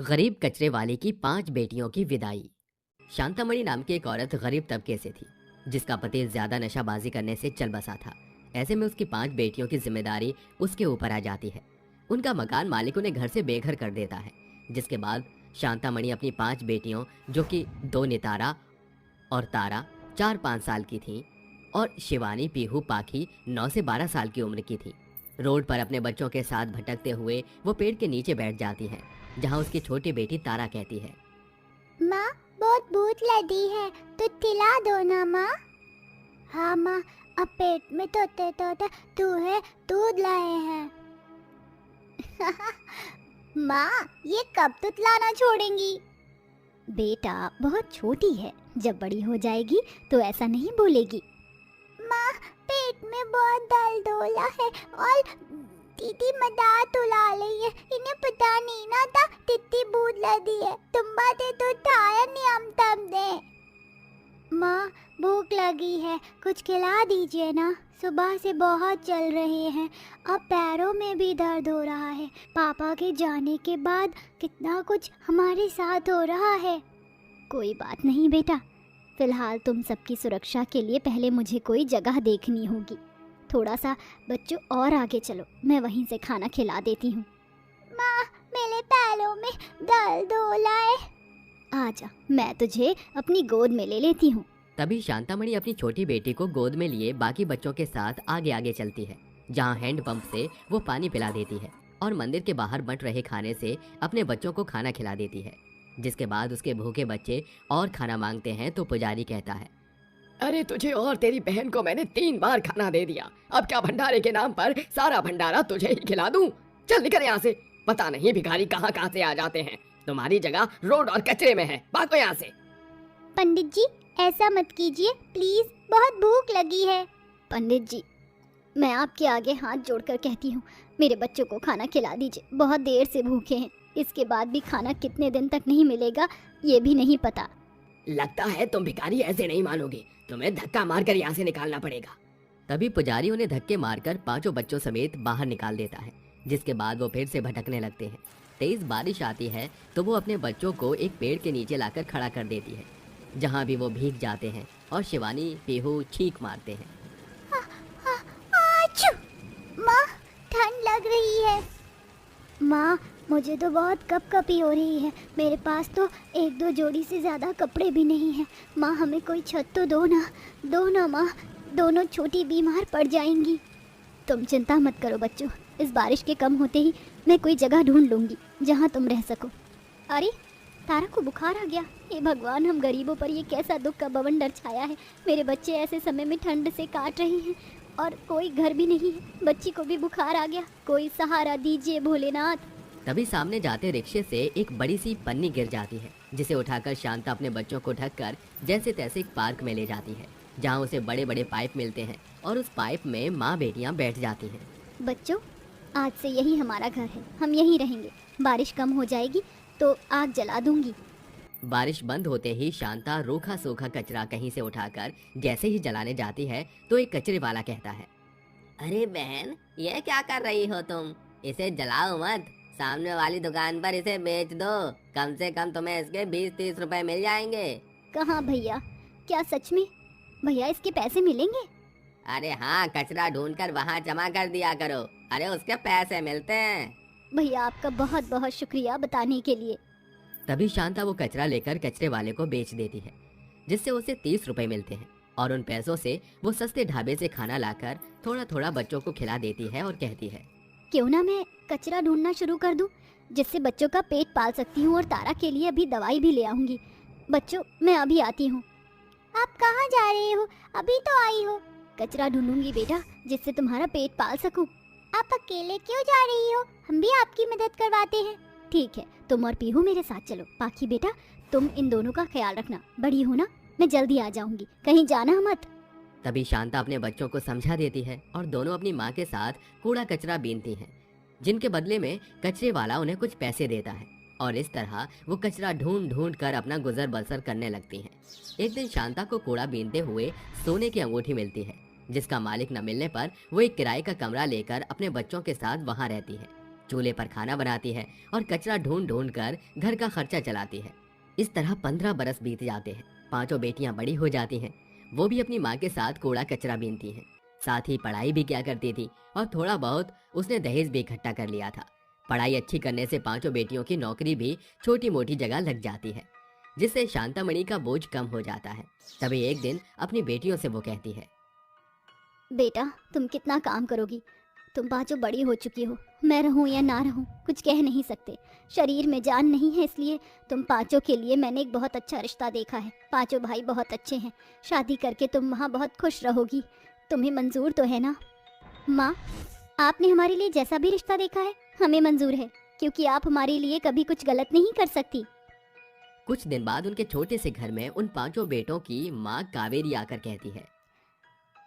गरीब कचरे वाले की 5 बेटियों की विदाई। शांतामणि नाम की एक औरत गरीब तबके से थी, जिसका पति ज्यादा नशाबाजी करने से चल बसा था। ऐसे में उसकी 5 बेटियों की जिम्मेदारी उसके ऊपर आ जाती है। उनका मकान मालिक उन्हें घर से बेघर कर देता है। जिसके बाद शांतामणि अपनी 5 बेटियों, जो कि 2 नितारा और तारा 4-5 साल की थीं, और शिवानी, पीहू, पाखी 9 से 12 साल की उम्र की थी, रोड पर अपने बच्चों के साथ भटकते हुए वो पेड़ के नीचे बैठ जाती हैं, जहां उसकी छोटी बेटी तारा कहती है, माँ, बहुत भूख लगी है, तो खिला दो ना माँ। हाँ माँ, अब पेट में तोते तोते दूहे दूध लाए हैं। माँ, ये कब तुतलाना छोड़ेंगी? बेटा बहुत छोटी है, जब बड़ी हो जाएगी तो ऐसा नहीं बोलेगी। माँ, पेट में बहुत दर्द हो रहा है और दीदी मजाक उड़ा रही है। इन्हें पता नहीं ना था कितनी भूख लगी है। तुम बातें तो खाया नहीं, हम तब दे। माँ, भूख लगी है, कुछ खिला दीजिए ना। सुबह से बहुत चल रहे हैं, अब पैरों में भी दर्द हो रहा है। पापा के जाने के बाद कितना कुछ हमारे साथ हो रहा है। कोई बात नहीं बेटा, फिलहाल तुम सबकी सुरक्षा के लिए पहले मुझे कोई जगह देखनी होगी। थोड़ा सा बच्चों और आगे चलो, मैं वहीं से खाना खिला देती हूँ। माँ, मेरे पैरों में दर्द हो रहा है। आजा, मैं तुझे अपनी गोद में ले लेती हूँ। तभी शांतामणि अपनी छोटी बेटी को गोद में लिए बाकी बच्चों के साथ आगे आगे चलती है, जहां हैंडपंप से वो पानी पिला देती है और मंदिर के बाहर बंट रहे खाने से अपने बच्चों को खाना खिला देती है। जिसके बाद उसके भूखे बच्चे और खाना मांगते हैं तो पुजारी कहता है, अरे तुझे और तेरी बहन को मैंने 3 बार खाना दे दिया, अब क्या भंडारे के नाम पर सारा भंडारा तुझे ही खिला दूं? चल निकल यहाँ से। पता नहीं भिखारी कहाँ कहाँ से आ जाते हैं। तुम्हारी जगह रोड और कचरे में है, भागो यहाँ से। पंडित जी, ऐसा मत कीजिए प्लीज, बहुत भूख लगी है। पंडित जी, मैं आपके आगे हाथ जोड़कर कहती हूँ, मेरे बच्चों को खाना खिला दीजिए, बहुत देर से भूखे हैं। इसके बाद भी खाना कितने दिन तक नहीं मिलेगा ये भी नहीं पता। लगता है तुम भिखारी ऐसे नहीं मानोगे, तुम्हें धक्का मारकर यहाँ से निकालना पड़ेगा। तभी पुजारी उन्हें धक्के मारकर 5 बच्चों समेत बाहर निकाल देता है। जिसके बाद वो फिर से भटकने लगते हैं। तेज बारिश आती है तो वो अपने बच्चों को एक पेड़ के नीचे लाकर खड़ा कर देती है, जहाँ भी वो भीग जाते हैं और शिवानी, पीहू चीख मारते हैं। आचू! माँ, ठंड लग रही है। माँ, मुझे तो बहुत कपकपी हो रही है। मेरे पास तो 1-2 जोड़ी से ज़्यादा कपड़े भी नहीं हैं। माँ, हमें कोई छत तो दो ना माँ, दोनों छोटी बीमार पड़ जाएंगी। तुम चिंता मत करो बच्चों, इस बारिश के कम होते ही मैं कोई जगह ढूंढ लूँगी जहाँ तुम रह सको। अरे, तारा को बुखार आ गया। हे भगवान, हम गरीबों पर ये कैसा दुख का बवंडर छाया है। मेरे बच्चे ऐसे समय में ठंड से काट रहे हैं और कोई घर भी नहीं है। बच्ची को भी बुखार आ गया, कोई सहारा दीजिए भोलेनाथ। तभी सामने जाते रिक्शे से एक बड़ी सी पन्नी गिर जाती है, जिसे उठाकर शांता अपने बच्चों को ढककर जैसे तैसे एक पार्क में ले जाती है, जहां उसे बड़े बड़े पाइप मिलते हैं और उस पाइप में माँ बेटियां बैठ जाती हैं। बच्चों, आज से यही हमारा घर है, हम यहीं रहेंगे। बारिश कम हो जाएगी तो आग जला दूंगी। बारिश बंद होते ही शांता रूखा सूखा कचरा कहीं से उठाकर जैसे ही जलाने जाती है तो एक कचरे वाला कहता है, अरे बहन, ये क्या कर रही हो तुम? इसे जलाओ मत, सामने वाली दुकान पर इसे बेच दो। कम से कम तुम्हें इसके 20-30 रुपए मिल जाएंगे। कहाँ भैया, क्या सच में भैया इसके पैसे मिलेंगे? अरे हाँ, कचरा ढूंढकर वहाँ जमा कर दिया करो, अरे उसके पैसे मिलते हैं। भैया आपका बहुत बहुत शुक्रिया बताने के लिए। तभी शांता वो कचरा लेकर कचरे वाले को बेच देती है, जिससे उसे 30 रुपए मिलते हैं और उन पैसों से वो सस्ते ढाबे से खाना लाकर थोड़ा थोड़ा बच्चों को खिला देती है और कहती है, क्यों ना मैं कचरा ढूंढना शुरू कर दूं, जिससे बच्चों का पेट पाल सकती हूँ और तारा के लिए अभी दवाई भी ले आऊंगी। बच्चों, मैं अभी आती हूँ। आप कहाँ जा रहे हो? अभी तो आई हो। कचरा ढूंढूंगी बेटा, जिससे तुम्हारा पेट पाल सकूं। आप अकेले क्यों जा रही हो? हम भी आपकी मदद करवाते हैं। ठीक है, तुम और पीहू मेरे साथ चलो। पाखी बेटा, तुम इन दोनों का ख्याल रखना, बड़ी हो ना, मैं जल्दी आ जाऊंगी, कहीं जाना मत। तभी शांता अपने बच्चों को समझा देती है और दोनों अपनी माँ के साथ कूड़ा कचरा बीनती हैं, जिनके बदले में कचरे वाला उन्हें कुछ पैसे देता है और इस तरह वो कचरा ढूंढ ढूंढ कर अपना गुजर बसर करने लगती हैं। एक दिन शांता को कूड़ा बीनते हुए सोने की अंगूठी मिलती है, जिसका मालिक न मिलने पर वो एक किराए का कमरा लेकर अपने बच्चों के साथ वहाँ रहती है। चूल्हे पर खाना बनाती है और कचरा ढूंढ ढूंढ कर घर का खर्चा चलाती है। इस तरह 15 बरस बीत जाते हैं। पांचों बेटियां बड़ी हो जाती हैं। वो भी अपनी माँ के साथ कूड़ा कचरा बीनती हैं। साथ ही पढ़ाई भी क्या करती थी और थोड़ा बहुत उसने दहेज भी इकट्ठा कर लिया था। पढ़ाई अच्छी करने से पांचों बेटियों की नौकरी भी छोटी मोटी जगह लग जाती है, जिससे शांतामणि का बोझ कम हो जाता है। तभी एक दिन अपनी बेटियों से वो कहती है, बेटा तुम कितना काम करोगी, तुम पांचों बड़ी हो चुकी हो। मैं रहूं या ना रहूं कुछ कह नहीं सकते, शरीर में जान नहीं है, इसलिए तुम पांचों के लिए मैंने एक बहुत अच्छा रिश्ता देखा है। पांचों भाई बहुत अच्छे हैं, शादी करके तुम वहाँ बहुत खुश रहोगी। तुम्हें मंजूर तो है ना? माँ, आपने हमारे लिए जैसा भी रिश्ता देखा है हमें मंजूर है, क्योंकि आप हमारे लिए कभी कुछ गलत नहीं कर सकती। कुछ दिन बाद उनके छोटे से घर में उन पांचों बेटों की माँ कावेरी आकर कहती है,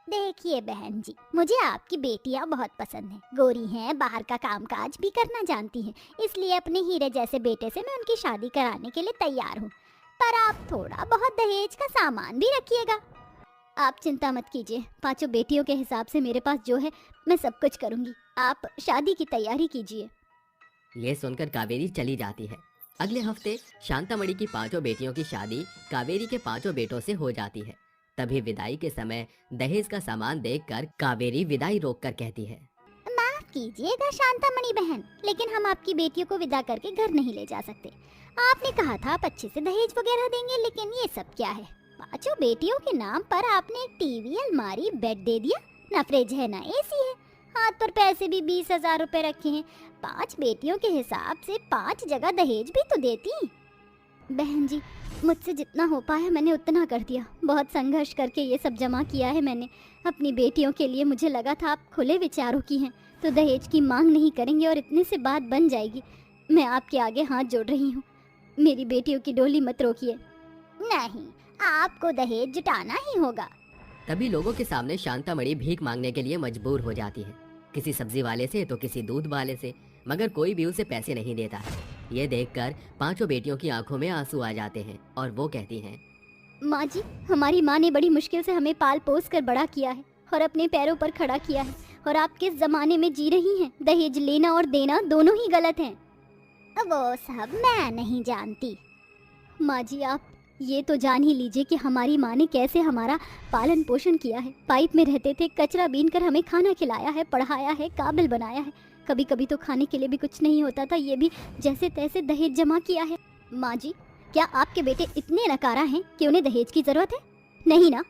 देखिए बहन जी, मुझे आपकी बेटियां बहुत पसंद हैं। गोरी हैं, बाहर का कामकाज भी करना जानती हैं, इसलिए अपने हीरे जैसे बेटे से मैं उनकी शादी कराने के लिए तैयार हूँ। पर आप थोड़ा बहुत दहेज का सामान भी रखिएगा। आप चिंता मत कीजिए, पांचों बेटियों के हिसाब से मेरे पास जो है मैं सब कुछ करूँगी। आप शादी की तैयारी कीजिए। ये सुनकर कावेरी चली जाती है। अगले हफ्ते शांतामणि की पांचों बेटियों की शादी कावेरी के पांचों बेटों से हो जाती है। तभी विदाई के समय दहेज का सामान देखकर कावेरी विदाई रोककर कहती है, माफ कीजिएगा शांतामणि बहन, लेकिन हम आपकी बेटियों को विदा करके घर नहीं ले जा सकते। आपने कहा था आप अच्छे से दहेज वगैरह देंगे, लेकिन ये सब क्या है? पांचों बेटियों के नाम पर आपने एक टीवी, अलमारी, बेड दे दिया। ना फ्रिज है ना एसी है, हाथ पर पैसे भी 20,000 रुपए रखे हैं। 5 बेटियों के हिसाब से 5 जगह दहेज भी तो देती। बहन जी, मुझसे जितना हो पाया मैंने उतना कर दिया। बहुत संघर्ष करके ये सब जमा किया है मैंने अपनी बेटियों के लिए। मुझे लगा था आप खुले विचारों की हैं तो दहेज की मांग नहीं करेंगे और इतने से बात बन जाएगी। मैं आपके आगे हाथ जोड़ रही हूँ, मेरी बेटियों की डोली मत रोकिए। नहीं, आपको दहेज जुटाना ही होगा। तभी लोगों के सामने शांतामणि भीख मांगने के लिए मजबूर हो जाती है, किसी सब्जी वाले से तो किसी दूध वाले से, मगर कोई भी उसे पैसे नहीं देता है। ये देखकर पांचों बेटियों की आंखों में आंसू आ जाते हैं और वो कहती हैं, माँ जी, हमारी माँ ने बड़ी मुश्किल से हमें पाल पोस कर बड़ा किया है और अपने पैरों पर खड़ा किया है, और आप किस जमाने में जी रही हैं? दहेज लेना और देना दोनों ही गलत हैं। वो सब मैं नहीं जानती। माँ जी, आप ये तो जान ही लीजिए कि हमारी माँ ने कैसे हमारा पालन पोषण किया है। पाइप में रहते थे, कचरा बीन कर हमें खाना खिलाया है, पढ़ाया है, काबिल बनाया है। कभी कभी तो खाने के लिए भी कुछ नहीं होता था, ये भी जैसे तैसे दहेज जमा किया है। माँ जी, क्या आपके बेटे इतने नकारा हैं कि उन्हें दहेज की जरूरत है? नहीं ना?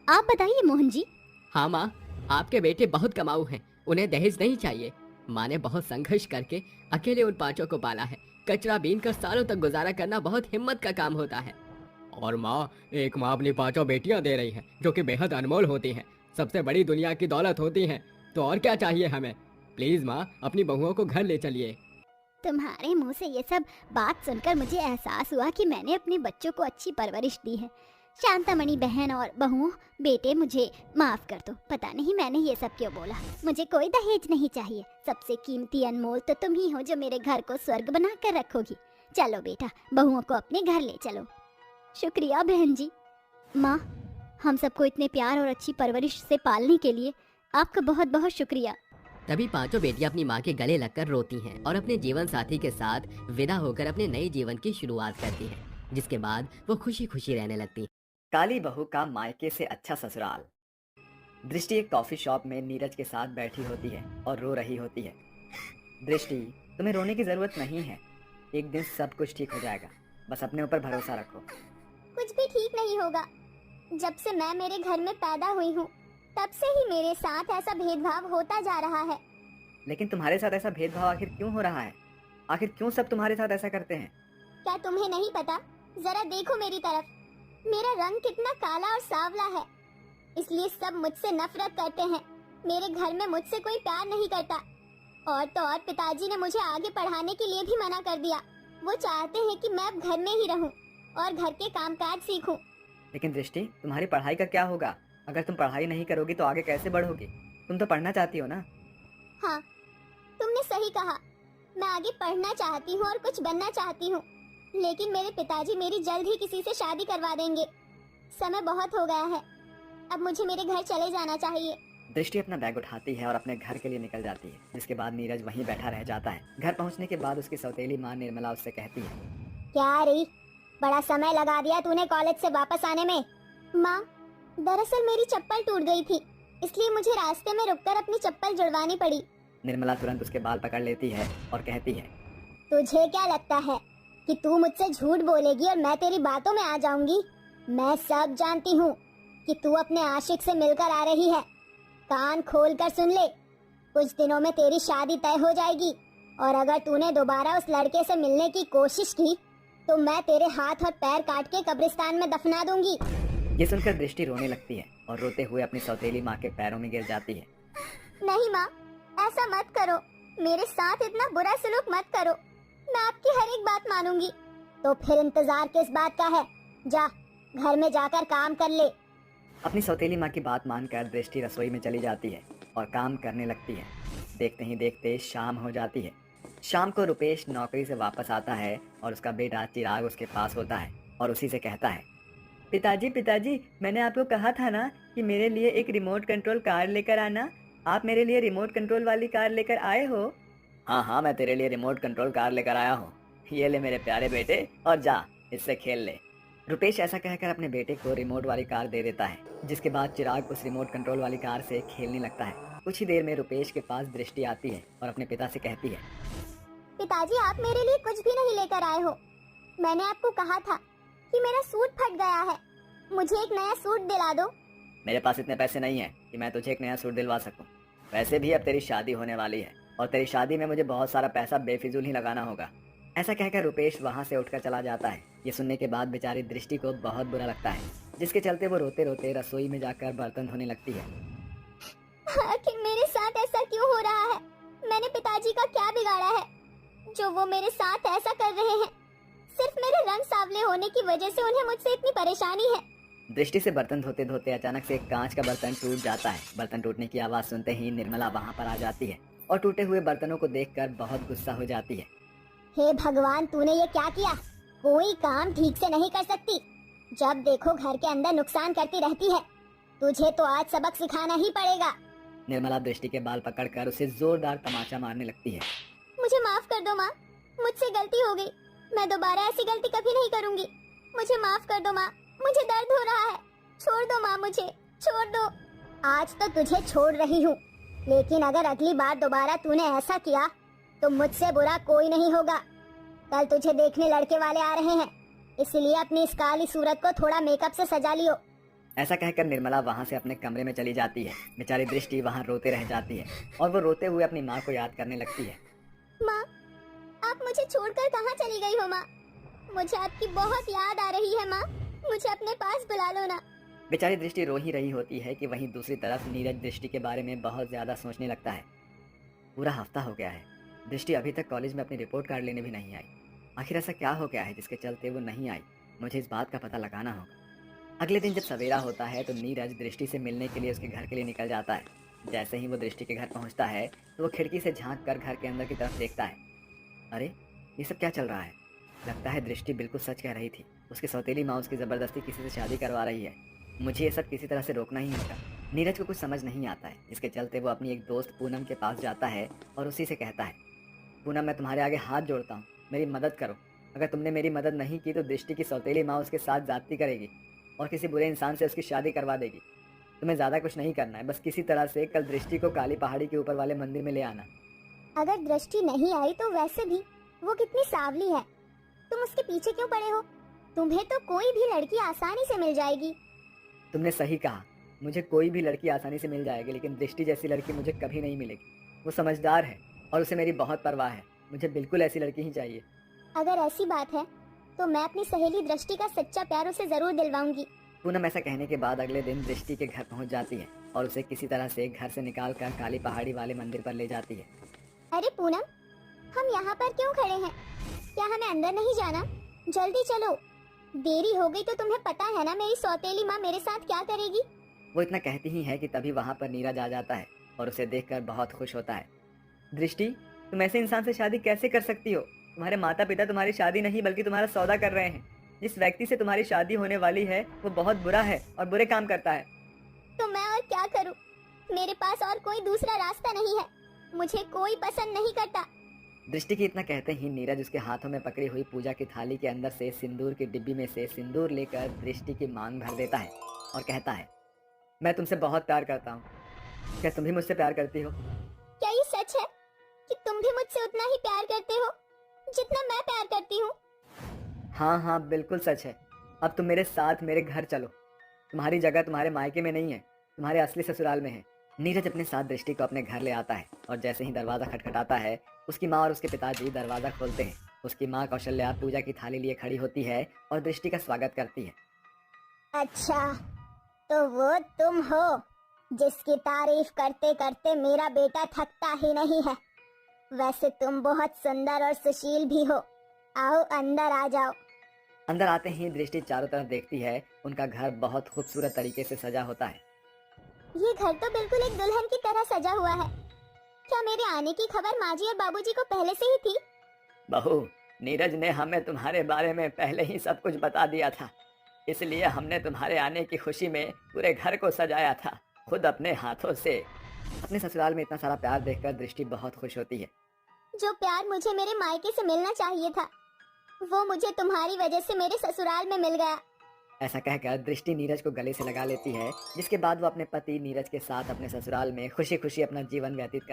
आप बताइए मोहन जी। हाँ माँ, आपके बेटे बहुत कमाऊ हैं, उन्हें दहेज नहीं चाहिए। माँ ने बहुत संघर्ष करके अकेले उन पांचों को पाला है। कचरा बीन कर सालों तक गुजारा करना बहुत हिम्मत का काम होता है। और माँ, एक माँ अपनी पांचों बेटियां दे रही है जो कि बेहद अनमोल होती हैं, सबसे बड़ी दुनिया की दौलत होती हैं, तो और क्या चाहिए हमें? प्लीज माँ, अपनी बहुओं को घर ले चलिए। तुम्हारे मुंह से ये सब बात सुनकर मुझे एहसास हुआ कि मैंने अपने बच्चों को अच्छी परवरिश दी है। शांतामणि बहन और बहुओं, बेटे मुझे माफ कर दो। पता नहीं मैंने ये सब क्यों बोला। मुझे कोई दहेज नहीं चाहिए। सबसे कीमती अनमोल तो तुम ही हो जो मेरे घर को स्वर्ग बना कर रखोगी। चलो बेटा, बहुओं को अपने घर ले चलो। शुक्रिया बहन जी। माँ, हम सबको इतने प्यार और अच्छी परवरिश से पालने के लिए आपका बहुत बहुत शुक्रिया। तभी पांचों बेटियां अपनी माँ के गले लगकर रोती हैं और अपने जीवन साथी के साथ विदा होकर अपने नए जीवन की शुरुआत करती हैं, जिसके बाद वो खुशी खुशी रहने लगती। काली बहू का मायके से अच्छा ससुराल। दृष्टि एक कॉफी शॉप में नीरज के साथ बैठी होती है और रो रही होती है। दृष्टि, तुम्हें रोने की जरूरत नहीं है, एक दिन सब कुछ ठीक हो जाएगा, बस अपने ऊपर भरोसा रखो। कुछ भी ठीक नहीं होगा। जब से मैं मेरे घर में पैदा हुई हूँ तब से ही मेरे साथ ऐसा भेदभाव होता जा रहा है। लेकिन तुम्हारे साथ ऐसा भेदभाव आखिर क्यों हो रहा है? आखिर क्यों सब तुम्हारे साथ ऐसा करते हैं? क्या तुम्हें नहीं पता? जरा देखो मेरी तरफ, मेरा रंग कितना काला और सांवला है, इसलिए सब मुझसे नफरत करते हैं। मेरे घर में मुझसे कोई प्यार नहीं करता। और तो और पिताजी ने मुझे आगे पढ़ाने के लिए भी मना कर दिया। वो चाहते हैं कि मैं अब घर में ही रहूं और घर के कामकाज सीखूं। लेकिन दृष्टि, तुम्हारी पढ़ाई का क्या होगा? अगर तुम पढ़ाई नहीं करोगी तो आगे कैसे बढ़ोगी? तुम तो पढ़ना चाहती हो ना? हाँ, तुमने सही कहा। मैं आगे पढ़ना चाहती हूँ और कुछ बनना चाहती हूँ, लेकिन मेरे पिताजी मेरी जल्द ही किसी से शादी करवा देंगे। समय बहुत हो गया है, अब मुझे मेरे घर चले जाना चाहिए। दृष्टि अपना बैग उठाती है और अपने घर के लिए निकल जाती है, जिसके बाद नीरज वहीं बैठा रह जाता है। घर पहुंचने के बाद उसकी सौतेली माँ निर्मला उससे कहती है, क्या री, बड़ा समय लगा दिया तूने कॉलेज से वापस आने में। माँ, दरअसल मेरी चप्पल टूट गई थी, इसलिए मुझे रास्ते में रुककर अपनी चप्पल जुड़वानी पड़ी। निर्मला तुरंत उसके बाल पकड़ लेती है और कहती है, तुझे क्या लगता है कि तू मुझसे झूठ बोलेगी और मैं तेरी बातों में आ जाऊंगी? मैं सब जानती हूँ कि तू अपने आशिक से मिलकर आ रही है। कान खोल कर सुन ले, कुछ दिनों में तेरी शादी तय हो जाएगी और अगर तूने दोबारा उस लड़के से मिलने की कोशिश की तो मैं तेरे हाथ और पैर काट के कब्रिस्तान में दफना दूंगी। ये सुनकर दृष्टि रोने लगती है और रोते हुए अपनी सौतेली माँ के पैरों में गिर जाती है। नहीं माँ, ऐसा मत करो, मेरे साथ इतना बुरा सलूक मत करो, मैं आपकी हर एक बात मानूंगी। तो फिर इंतजार किस बात का है, जा घर में जाकर काम कर ले। अपनी सौतेली माँ की बात मानकर दृष्टि रसोई में चली जाती है और काम करने लगती है। देखते ही देखते शाम हो जाती है। शाम को रुपेश नौकरी से वापस आता है और उसका बेटा चिराग उसके पास होता है और उसी से कहता है, पिताजी, मैंने आपको कहा था ना कि मेरे लिए एक रिमोट कंट्रोल कार लेकर आना। आप मेरे लिए रिमोट कंट्रोल वाली कार लेकर आए हो? हाँ, मैं तेरे लिए रिमोट कंट्रोल कार लेकर आया हूँ। ये ले मेरे प्यारे बेटे और जा इससे खेल ले। रुपेश ऐसा कहकर अपने बेटे को रिमोट वाली कार दे देता है, जिसके बाद चिराग उस रिमोट कंट्रोल वाली कार से खेलने लगता है। कुछ ही देर में रुपेश के पास दृष्टि आती है और अपने पिता से कहती है, पिताजी, आप मेरे लिए कुछ भी नहीं लेकर आए हो। मैंने आपको कहा था कि मेरा सूट फट गया है, मुझे एक नया सूट दिला दो। मेरे पास इतने पैसे नहीं है कि मैं तुझे एक नया सूट दिलवा सकूं। वैसे भी अब तेरी शादी होने वाली है और तेरी शादी में मुझे बहुत सारा पैसा बेफिजूल ही लगाना होगा। ऐसा कहकर रुपेश वहां से उठकर चला जाता है। ये सुनने के बाद बेचारी दृष्टि को बहुत बुरा लगता है, जिसके चलते वो रोते रोते रसोई में जाकर बर्तन धोने लगती है। आखिर मेरे साथ ऐसा क्यों हो रहा है? मैंने पिताजी का क्या बिगाड़ा है जो वो मेरे साथ ऐसा कर रहे हैं? सिर्फ मेरे रंग सांवले होने की वजह से उन्हें मुझसे इतनी परेशानी है। दृष्टि से बर्तन धोते धोते अचानक से एक कांच का बर्तन टूट जाता है। बर्तन टूटने की आवाज सुनते ही निर्मला वहां पर आ जाती है और टूटे हुए बर्तनों को देखकर बहुत गुस्सा हो जाती है। हे भगवान, तूने ये क्या किया? कोई काम ठीक से नहीं कर सकती, जब देखो घर के अंदर नुकसान करती रहती है। तुझे तो आज सबक सिखाना ही पड़ेगा। निर्मला दृष्टि के बाल पकड़कर उसे जोरदार तमाचा मारने लगती है। मुझे माफ कर दो माँ, मुझसे गलती हो गई, मैं दोबारा ऐसी गलती कभी नहीं करूँगी। मुझे माफ कर दो माँ, मुझे दर्द हो रहा है, छोड़ दो माँ, मुझे छोड़ दो। आज तो तुझे छोड़ रही हूँ, लेकिन अगर अगली बार दोबारा तूने ऐसा किया तो मुझसे बुरा कोई नहीं होगा। कल तुझे देखने लड़के वाले आ रहे हैं, इसलिए अपनी इस काली सूरत को थोड़ा मेकअप से सजा लियो। ऐसा कहकर निर्मला वहां से अपने कमरे में चली जाती है। बेचारी दृष्टि वहां रोते रह जाती है और वो रोते हुए अपनी माँ को याद करने लगती है। माँ, आप मुझे छोड़कर कहाँ चली गई हो माँ? मुझे आपकी बहुत याद आ रही है माँ, मुझे अपने पास बुला लो ना। बेचारी दृष्टि रो ही रही होती है कि वहीं दूसरी तरफ नीरज दृष्टि के बारे में बहुत ज्यादा सोचने लगता है। पूरा हफ्ता हो गया है, दृष्टि अभी तक कॉलेज में अपनी रिपोर्ट कार्ड लेने भी नहीं आई। आखिर ऐसा क्या हो गया है जिसके चलते वो नहीं आई? मुझे इस बात का पता लगाना होगा। अगले दिन जब सवेरा होता है तो नीरज दृष्टि से मिलने के लिए उसके घर के लिए निकल जाता है। जैसे ही वो दृष्टि के घर पहुंचता है तो वो खिड़की से झांक कर घर के अंदर की तरफ देखता है। अरे, ये सब क्या चल रहा है? लगता है दृष्टि बिल्कुल सच कह रही थी। उसकी सौतेली माँ उसकी ज़बरदस्ती किसी से शादी करवा रही है। मुझे ये सब किसी तरह से रोकना ही होगा। नीरज को कुछ समझ नहीं आता है। इसके चलते वो अपनी एक दोस्त पूनम के पास जाता है और उसी से कहता है, पूनम, मैं तुम्हारे आगे हाथ जोड़ता हूँ, मेरी मदद करो। अगर तुमने मेरी मदद नहीं की तो दृष्टि की सौतेली माँ उसके साथ जाती करेगी और किसी बुरे इंसान से उसकी शादी करवा देगी। तुम्हें ज़्यादा कुछ नहीं करना है, बस किसी तरह से कल दृष्टि को काली पहाड़ी के ऊपर वाले मंदिर में ले आना। अगर दृष्टि नहीं आई तो वैसे भी वो कितनी सांवली है, तुम उसके पीछे क्यों पड़े हो? तुम्हें तो कोई भी लड़की आसानी से मिल जाएगी। तुमने सही कहा, मुझे कोई भी लड़की आसानी से मिल जाएगी, लेकिन दृष्टि जैसी लड़की मुझे कभी नहीं मिलेगी। वो समझदार है और उसे मेरी बहुत परवाह है। मुझे बिल्कुल ऐसी लड़की ही चाहिए। अगर ऐसी बात है तो मैं अपनी सहेली दृष्टि का सच्चा प्यार उसे जरूर दिलवाऊंगी। पूनम ऐसा कहने के बाद अगले दिन दृष्टि के घर पहुंच जाती है और उसे किसी तरह से घर से निकालकर काली पहाड़ी वाले मंदिर पर ले जाती है। अरे पूनम, हम यहाँ पर क्यों खड़े हैं? क्या हमें अंदर नहीं जाना? जल्दी चलो, देरी हो गई तो तुम्हें पता है ना मेरी सौतेली माँ मेरे साथ क्या करेगी। वो इतना कहती ही है कि तभी वहाँ पर नीरज आ जाता है और उसे देखकर बहुत खुश होता है। दृष्टि, तुम ऐसे इंसान से शादी कैसे कर सकती हो? तुम्हारे माता पिता तुम्हारी शादी नहीं बल्कि तुम्हारा सौदा कर रहे हैं। जिस व्यक्ति से तुम्हारी शादी होने वाली है वो बहुत बुरा है और बुरे काम करता है। तो मैं और क्या करूं? मेरे पास और कोई दूसरा रास्ता नहीं है। मुझे कोई पसंद नहीं करता। दृष्टि की इतना कहते ही नीरज उसके हाथों में पकड़ी हुई पूजा की थाली के अंदर से सिंदूर की डिब्बी में से सिंदूर लेकर दृष्टि की मांग भर देता है और कहता है, मैं तुमसे बहुत प्यार करता हूँ। क्या तुम भी मुझसे प्यार करती हो? क्या ये सच है कि तुम भी मुझसे उतना ही प्यार करते हो जितना मैं प्यार करती हूँ? हाँ हाँ बिल्कुल सच है। अब तुम मेरे साथ मेरे घर चलो। तुम्हारी जगह तुम्हारे मायके में नहीं है, तुम्हारे असली ससुराल में है। नीरज अपने साथ दृष्टि को अपने घर ले आता है और जैसे ही दरवाजा खटखटाता है उसकी माँ और उसके पिताजी दरवाजा खोलते हैं। उसकी माँ कौशल्या पूजा की थाली लिए खड़ी होती है और दृष्टि का स्वागत करती है। अच्छा, तो वो तुम हो जिसकी तारीफ करते करते मेरा बेटा थकता ही नहीं है। वैसे तुम बहुत सुंदर और सुशील भी हो। आओ अंदर आ जाओ। अंदर आते ही दृष्टि चारों तरफ देखती है। उनका घर बहुत खूबसूरत तरीके से सजा होता है। ये घर तो बिल्कुल एक दुल्हन की तरह सजा हुआ है। क्या मेरे आने की खबर माँ जी और बाबूजी को पहले से ही थी? बहू, नीरज ने हमें तुम्हारे बारे में पहले ही सब कुछ बता दिया था, इसलिए हमने तुम्हारे आने की खुशी में पूरे घर को सजाया था, खुद अपने हाथों से। अपने ससुराल में इतना सारा प्यार देखकर दृष्टि बहुत खुश होती है। जो प्यार मुझे मेरे मायके से मिलना चाहिए था, वो मुझे तुम्हारी वजह से मेरे ससुराल में मिल गया। ऐसा कहकर दृष्टि नीरज को गले से लगा लेती है, जिसके बाद वो अपने पति नीरज के साथ अपने ससुराल में खुशी खुशी अपना जीवन व्यतीत